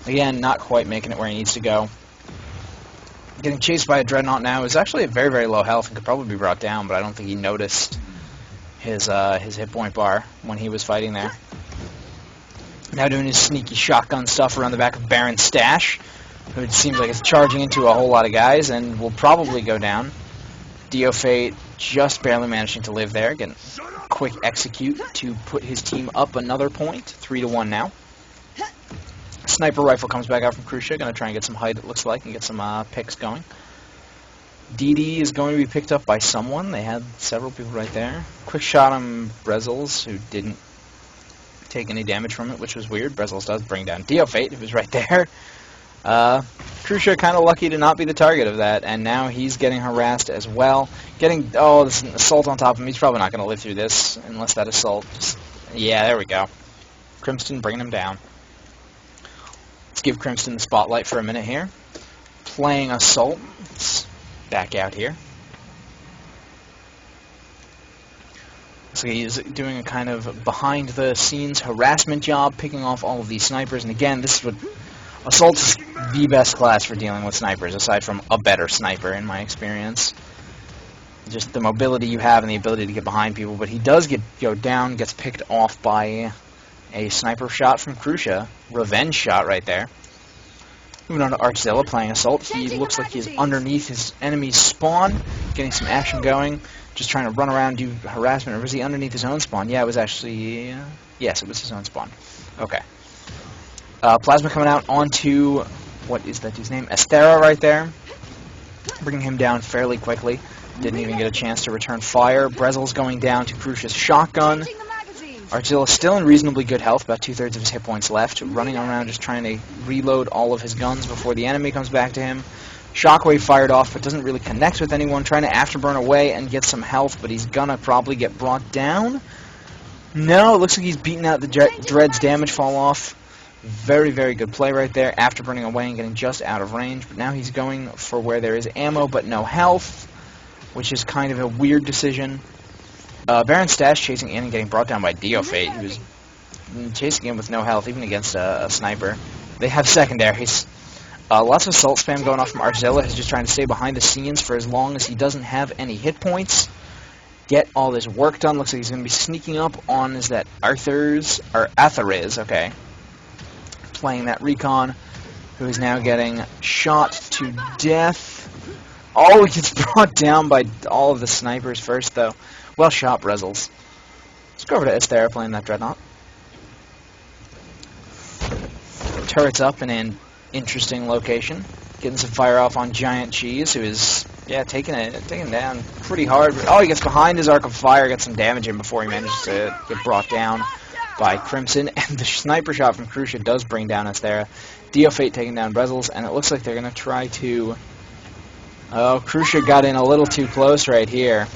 Again, not quite making it where he needs to go. Getting chased by a Dreadnought now is actually at very, very low health and could probably be brought down, but I don't think he noticed his hit point bar when he was fighting there. Now doing his sneaky shotgun stuff around the back of Baron's stash, who it seems like is charging into a whole lot of guys and will probably go down. Dio Fate just barely managing to live there, getting a quick execute to put his team up another point, 3-1 now. Sniper rifle comes back out from Crucia, going to try and get some height, it looks like, and get some picks going. DD is going to be picked up by someone. They had several people right there. Quick shot on Brezels, who didn't take any damage from it, which was weird. Brezels does bring down Dio Fate, who was right there. Crucia kind of lucky to not be the target of that, and now he's getting harassed as well. This assault on top of him. He's probably not going to live through this unless that assault yeah, there we go. Crimson bringing him down. Let's give Crimson the spotlight for a minute here. Playing assault. Let's back out here. So he's doing a kind of behind-the-scenes harassment job, picking off all of these snipers. And again, this is what Assault's the best class for dealing with snipers, aside from a better sniper, in my experience. Just the mobility you have and the ability to get behind people. But he does go down, gets picked off by a sniper shot from Crucia. Revenge shot right there. Moving on to Archzilla playing Assault. He looks like he's underneath his enemy's spawn, getting some action going. Just trying to run around, do harassment. Or was he underneath his own spawn? Yeah, it was actually... yes, it was his own spawn. Okay. Plasma coming out onto... what is that dude's name? Estera right there. Bringing him down fairly quickly. Didn't even get a chance to return fire. Brezel's going down to Crucia's shotgun. Archzilla still in reasonably good health, about 2/3 of his hit points left, running around just trying to reload all of his guns before the enemy comes back to him. Shockwave fired off, but doesn't really connect with anyone, trying to afterburn away and get some health, but he's gonna probably get brought down. No, it looks like he's beaten out the Dread's damage fall off. Very, very good play right there, afterburning away and getting just out of range, but now he's going for where there is ammo but no health, which is kind of a weird decision. Baron's stash chasing in and getting brought down by Dio Fate. He was chasing him with no health, even against a sniper. They have secondaries. Lots of assault spam going off from Archzilla. He's just trying to stay behind the scenes for as long as he doesn't have any hit points. Get all this work done. Looks like he's going to be sneaking up on, is that Atheriz, okay. Playing that recon, who is now getting shot to death. Oh, he gets brought down by all of the snipers first, though. Well shot, Brezels. Let's go over to Estera playing that Dreadnought. Turrets up in an interesting location. Getting some fire off on Giant Cheese, who is, taking it down pretty hard. Oh, he gets behind his arc of fire, gets some damage in before he manages to get brought down by Crimson. And the sniper shot from Crucia does bring down Estera. Dio Fate taking down Brezels, and it looks like they're going to try to... Oh, Crucia got in a little too close right here.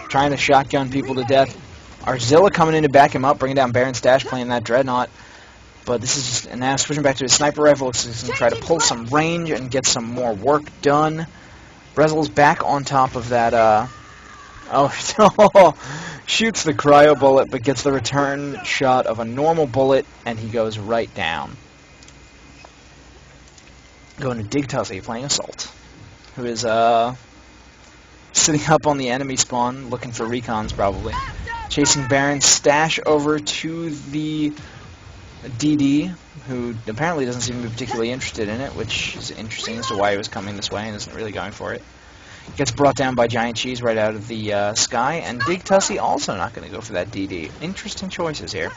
Trying to shotgun people to death. Archzilla coming in to back him up, bringing down Baron's stash, playing that Dreadnought. But this is just, and now switching back to his sniper rifle, looks like he's going to try to pull some range and get some more work done. Brezel's back on top of that, shoots the cryo bullet, but gets the return shot of a normal bullet, and he goes right down. Going to Digtussi, playing Assault, who is, sitting up on the enemy spawn, looking for recons, probably. Chasing Baron's stash over to the DD, who apparently doesn't seem to be particularly interested in it, which is interesting as to why he was coming this way and isn't really going for it. Gets brought down by Giant Cheese right out of the sky, and Digtussi also not going to go for that DD. Interesting choices here.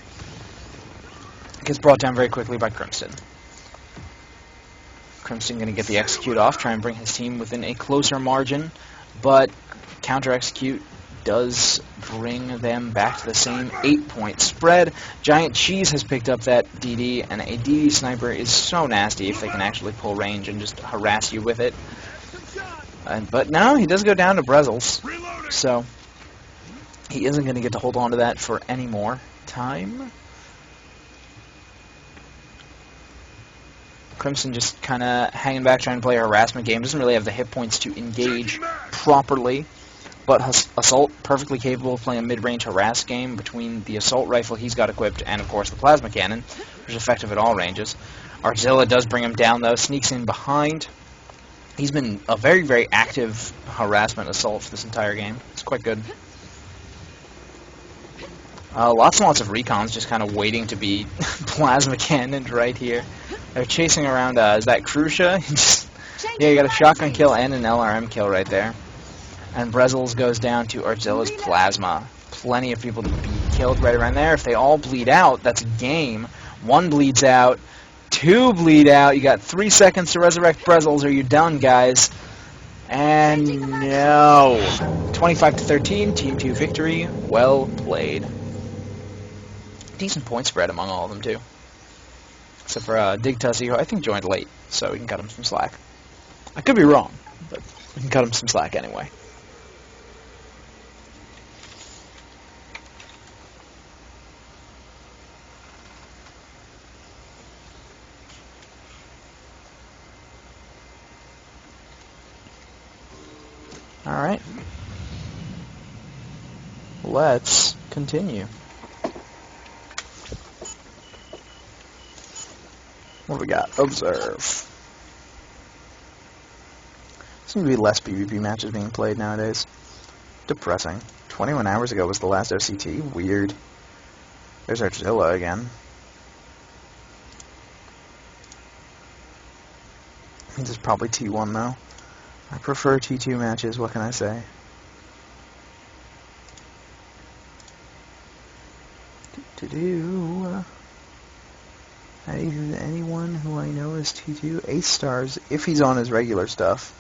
Gets brought down very quickly by Crimson. Crimson going to get the execute off, try and bring his team within a closer margin, but counter-execute does bring them back to the same 8-point spread. Giant Cheese has picked up that DD, and a DD sniper is so nasty if they can actually pull range and just harass you with it. But no, he does go down to Brezels, so he isn't going to get to hold on to that for any more time. Crimson just kind of hanging back, trying to play a harassment game. Doesn't really have the hit points to engage properly. but Assault, perfectly capable of playing a mid-range harass game between the Assault rifle he's got equipped and, of course, the Plasma Cannon, which is effective at all ranges. Artzilla does bring him down, though, sneaks in behind. He's been a very, very active harassment Assault for this entire game. It's quite good. Lots and lots of recons just kind of waiting to be Plasma Cannoned right here. They're chasing around, is that Krusha? Yeah, you got a shotgun kill and an LRM kill right there. And Brezels goes down to Artzilla's Plasma. Plenty of people to be killed right around there. If they all bleed out, that's a game. One bleeds out, two bleed out. You got 3 seconds to resurrect Brezels or you're done, guys. And no. 25-13, Team 2 victory. Well played. Decent point spread among all of them, too. Except for Dig Tussie, who I think joined late, so we can cut him some slack. I could be wrong, but we can cut him some slack anyway. Alright. Let's continue. What do we got? Observe. Seems to be less PvP matches being played nowadays. Depressing. 21 hours ago was the last OCT. Weird. There's Artzilla again. I think this is probably T1 though. I prefer T2 matches, what can I say? Anyone who I know is T2? Ace Stars, if he's on his regular stuff,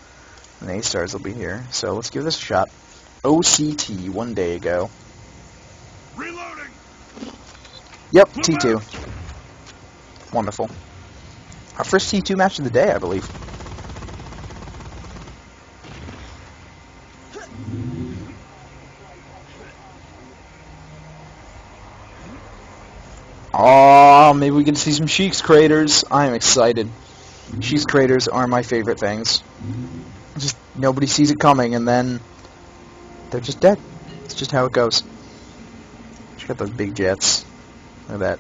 then Ace Stars will be here. So let's give this a shot. OCT, 1 day ago. Reloading. Yep, T2. Wonderful. Our first T2 match of the day, I believe. Oh, maybe we can see some Sheik's craters. I am excited. Sheik's craters are my favorite things. Just nobody sees it coming, and then they're just dead. It's just how it goes. Check out those big jets. Look at that.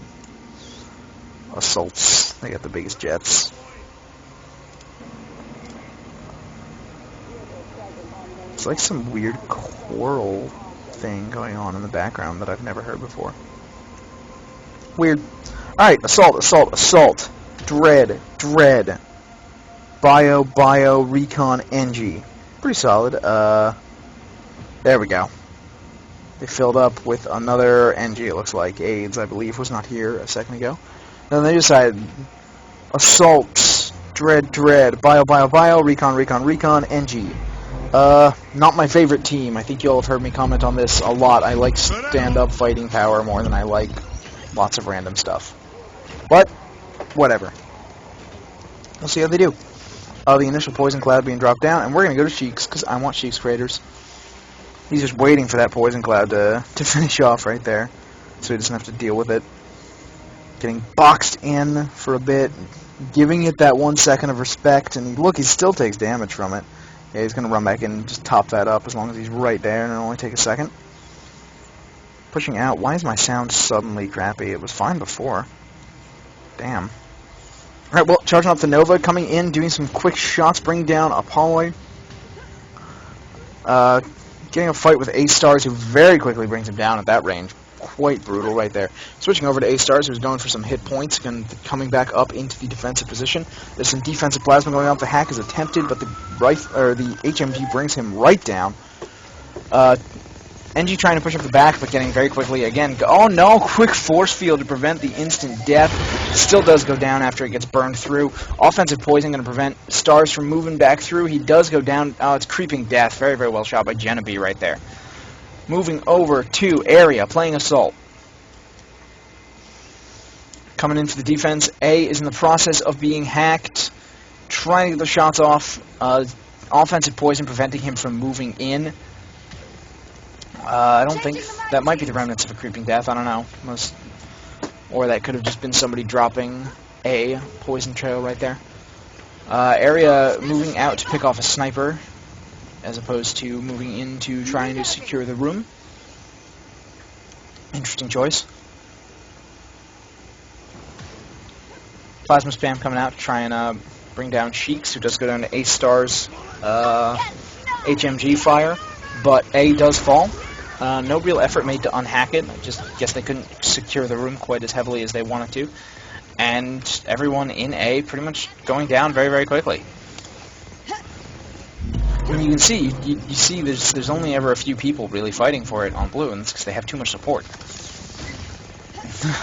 Assaults. They got the biggest jets. It's like some weird choral thing going on in the background that I've never heard before. Weird. Alright, assault, assault, assault. Dread, dread. Bio, bio, recon, NG. Pretty solid. There we go. They filled up with another NG, it looks like. AIDS, I believe, was not here a second ago. Then they decided assault, dread, dread, bio, bio, bio, recon, recon, recon, NG. Not my favorite team. I think you'll have heard me comment on this a lot. I like stand-up fighting power more than I like lots of random stuff. But, whatever. We'll see how they do. The initial poison cloud being dropped down, and we're going to go to Sheik's, because I want Sheik's craters. He's just waiting for that poison cloud to finish off right there, so he doesn't have to deal with it. Getting boxed in for a bit, giving it that 1 second of respect, and look, he still takes damage from it. Yeah, he's going to run back in and just top that up as long as he's right there, and it'll only take a second. Pushing out. Why is my sound suddenly crappy? It was fine before. Damn. Alright, well, charging up the Nova, coming in, doing some quick shots, bringing down Apollo. Getting a fight with Ace Stars, who very quickly brings him down at that range. Quite brutal right there. Switching over to Ace Stars, who's going for some hit points, and coming back up into the defensive position. There's some defensive plasma going up. The hack is attempted, but the HMG brings him right down. NG trying to push up the back, but getting very quickly again. Oh no! Quick force field to prevent the instant death. Still does go down after it gets burned through. Offensive poison going to prevent Stars from moving back through. He does go down. Oh, it's creeping death. Very, very well shot by Jenrai right there. Moving over to area, playing assault. Coming in for the defense. A is in the process of being hacked. Trying to get the shots off. Offensive poison preventing him from moving in. I don't think that might be the remnants of a creeping death. I don't know. Or that could have just been somebody dropping a poison trail right there. Area moving out to pick off a sniper. as opposed to moving into trying to secure the room. Interesting choice. Plasma spam coming out to try and bring down Sheiks, who does go down to A-Star's HMG fire, but A does fall. No real effort made to unhack it. I just guess they couldn't secure the room quite as heavily as they wanted to. And everyone in A pretty much going down very, very quickly. I mean, you can see, you see there's only ever a few people really fighting for it on blue, and it's because they have too much support.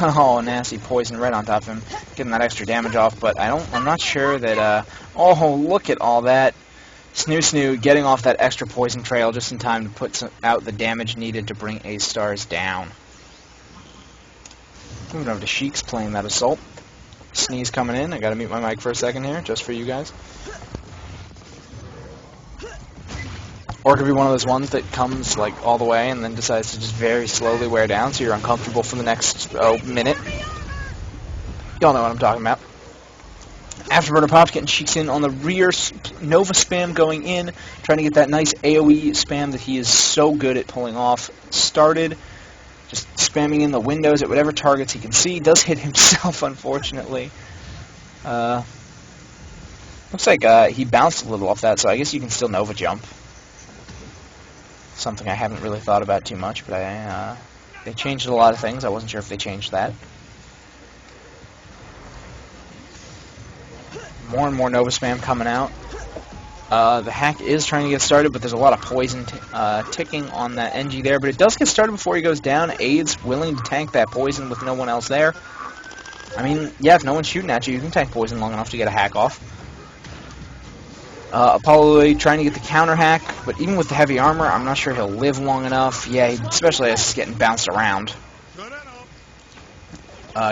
Oh, nasty poison red on top of him, getting that extra damage off, but I'm not sure that, oh, look at all that. Snoo getting off that extra poison trail just in time to put out the damage needed to bring A-Stars down. Moving over to Sheiks playing that assault. Sneeze coming in. I gotta mute my mic for a second here, just for you guys. Or it could be one of those ones that comes like all the way and then decides to just very slowly wear down, so you're uncomfortable for the next minute. Y'all know what I'm talking about. Afterburner pops, getting Sheiks in on the rear. Nova spam going in, trying to get that nice AoE spam that he is so good at pulling off. Started just spamming in the windows at whatever targets he can see. Does hit himself, unfortunately. Looks like he bounced a little off that, so I guess you can still Nova jump. Something I haven't really thought about too much, but they changed a lot of things. I wasn't sure if they changed that. More and more Nova spam coming out. The hack is trying to get started, but there's a lot of poison ticking on that NG there. But it does get started before he goes down. Aid's willing to tank that poison with no one else there. I mean, yeah, if no one's shooting at you, you can tank poison long enough to get a hack off. Apollo trying to get the counter hack, but even with the heavy armor, I'm not sure he'll live long enough. Yeah, especially as he's getting bounced around.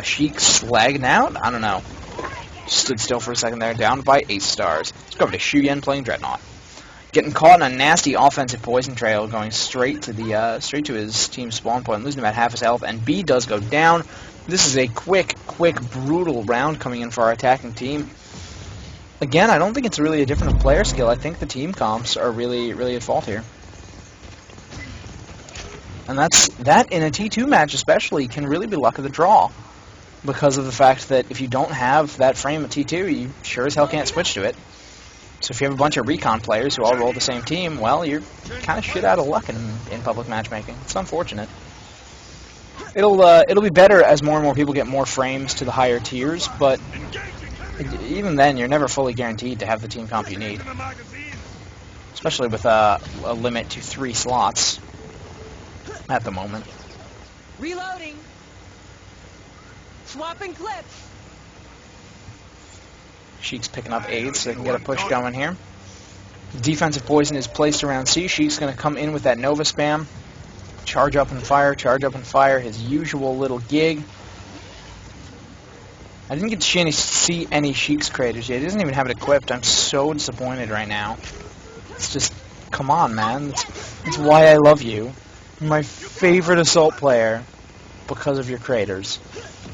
Sheik's lagging out? I don't know. Stood still for a second there, down by A-Stars. Let's go over to Shuyen playing Dreadnought. Getting caught in a nasty offensive poison trail, going straight to his team's spawn point, losing about half his health, and B does go down. This is a quick, brutal round coming in for our attacking team. Again, I don't think it's really a difference of player skill. I think the team comps are really at fault here. And that in a T2 match especially can really be luck of the draw, because of the fact that if you don't have that frame at T2, you sure as hell can't switch to it. So if you have a bunch of recon players who all roll the same team, well, you're kind of shit out of luck in public matchmaking. It's unfortunate. It'll be better as more and more people get more frames to the higher tiers, but even then, you're never fully guaranteed to have the team comp you need, especially with a limit to 3 slots at the moment. Reloading. Swapping clips. Sheik's picking up aids so they can get a push going here. Defensive poison is placed around C. Sheik's going to come in with that Nova spam. Charge up and fire, his usual little gig. I didn't get to see any Sheik's creators yet. He doesn't even have it equipped. I'm so disappointed right now. It's just, come on, man. It's why I love you. You're my favorite assault player because of your creators.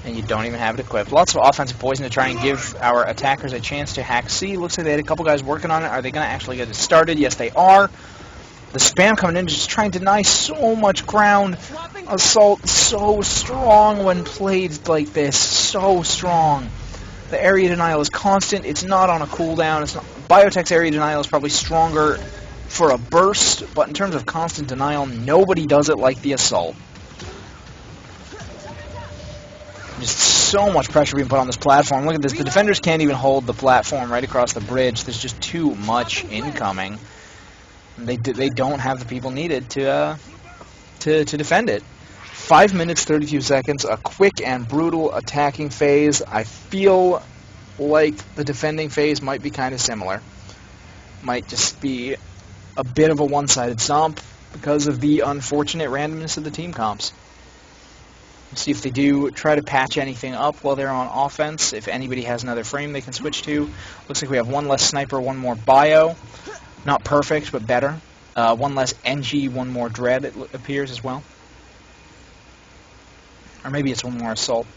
And you don't even have it equipped. Lots of offensive poison to try and give our attackers a chance to hack C. Looks like they had a couple guys working on it. Are they going to actually get it started? Yes, they are. The spam coming in, just trying to deny so much ground. Assault so strong when played like this. So strong. The area denial is constant. It's not on a cooldown. It's not. Biotech's area denial is probably stronger for a burst, but in terms of constant denial, nobody does it like the assault. Just so much pressure being put on this platform. Look at this. The defenders can't even hold the platform right across the bridge. There's just too much incoming. They don't have the people needed to defend it. 5 minutes, 32 seconds, a quick and brutal attacking phase. I feel like the defending phase might be kind of similar. Might just be a bit of a one-sided stomp because of the unfortunate randomness of the team comps. See if they do try to patch anything up while they're on offense. If anybody has another frame they can switch to. Looks like we have one less sniper, one more bio. Not perfect, but better. One less NG, one more dread, it appears as well. Or maybe it's one more assault.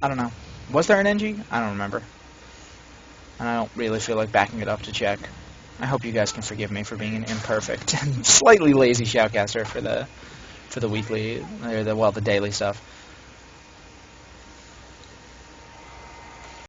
I don't know. Was there an NG? I don't remember. And I don't really feel like backing it up to check. I hope you guys can forgive me for being an imperfect and slightly lazy shoutcaster for the weekly or the daily stuff.